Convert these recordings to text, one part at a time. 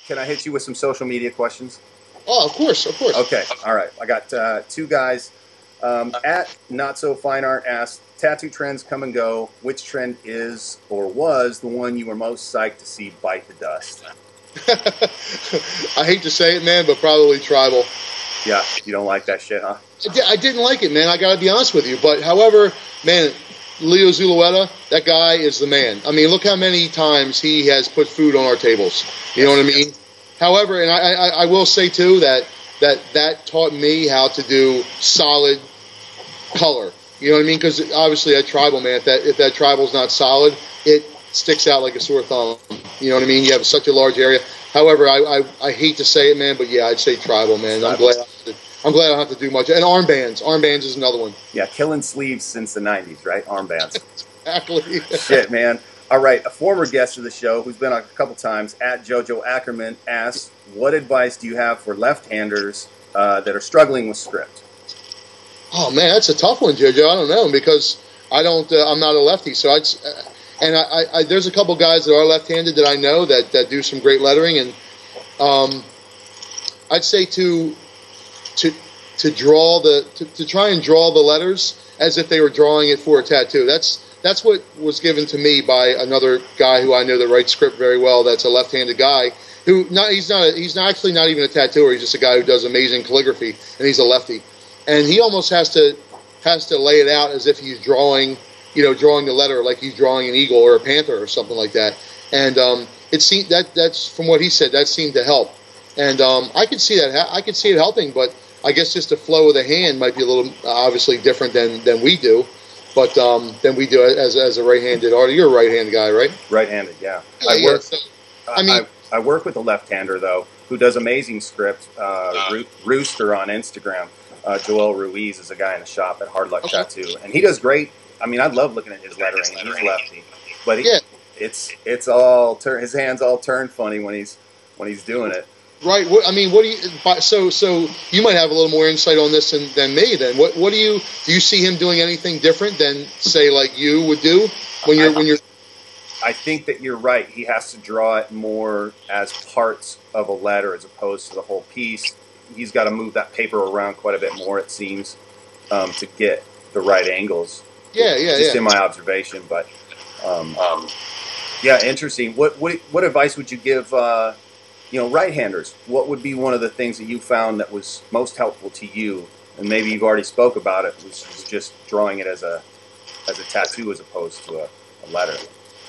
can I hit you with some social media questions? Oh, of course, of course. Okay, all right. I got two guys. At Not So Fine Art asked, tattoo trends come and go. Which trend is or was the one you were most psyched to see bite the dust? I hate to say it, man, but probably tribal. Yeah, you don't like that shit, huh? I didn't like it, man. I got to be honest with you. But however, man, Leo Zulueta, that guy is the man. I mean, look how many times he has put food on our tables. You know what I mean? However, and I will say too that taught me how to do solid color. You know what I mean? Because obviously that tribal, man, if that tribal's not solid, it sticks out like a sore thumb. You know what I mean? You have such a large area. However, I hate to say it, man, but yeah, I'd say tribal, man. I'm glad I don't have to do much. And armbands. Armbands is another one. Yeah, killing sleeves since the 90s, right? Armbands. Exactly. Shit, man. All right, a former guest of the show who's been on a couple times, at Jojo Ackerman, asks, what advice do you have for left-handers that are struggling with script? Oh, man, that's a tough one, Jojo. I don't know, because I'm not a lefty, so there's a couple guys that are left-handed that I know that do some great lettering, and I'd say to try and draw the letters as if they were drawing it for a tattoo. That's what was given to me by another guy who I know that writes script very well. That's a left-handed guy he's actually not even a tattooer. He's just a guy who does amazing calligraphy, and he's a lefty, and he almost has to lay it out as if he's drawing the letter like he's drawing an eagle or a panther or something like that. And it seemed that's from what he said, that seemed to help. And I could see that. I could see it helping, but I guess just the flow of the hand might be a little obviously different than we do. But than we do as a right-handed artist. You're a right-handed guy, right? Right-handed, yeah. I work with a left-hander though, who does amazing script. Rooster on Instagram. Joel Ruiz is a guy in the shop at Hard Luck Tattoo, and he does great. I mean, I love looking at his lettering. He's lefty, but it's all his hands all turn funny when he's doing it. Right. What do you? So you might have a little more insight on this than me. Then what do you see him doing anything different than say like you would do when you're? I think that you're right. He has to draw it more as parts of a letter as opposed to the whole piece. He's got to move that paper around quite a bit more, it seems, to get the right angles. Just in my observation, but yeah, interesting. What advice would you give? Right-handers, what would be one of the things that you found that was most helpful to you? And maybe you've already spoke about it, which is just drawing it as a tattoo as opposed to a letter.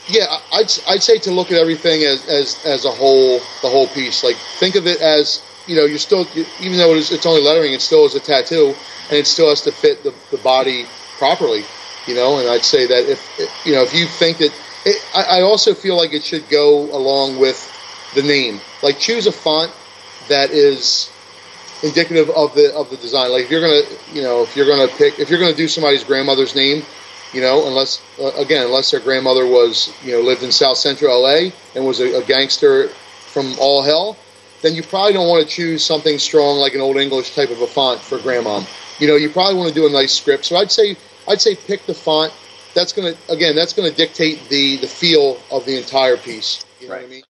Yeah, I'd say to look at everything as a whole, the whole piece. Like think of it as you're still, even though it's only lettering, it still is a tattoo, and it still has to fit the body properly. And I'd say that if you think that, I also feel like it should go along with the name. Like choose a font that is indicative of the design. Like if you're gonna do somebody's grandmother's name, unless their grandmother was lived in South Central LA and was a gangster from all hell, then you probably don't want to choose something strong like an Old English type of a font for grandma. You probably want to do a nice script. So I'd say pick the font. That's gonna dictate the feel of the entire piece. You know what I mean?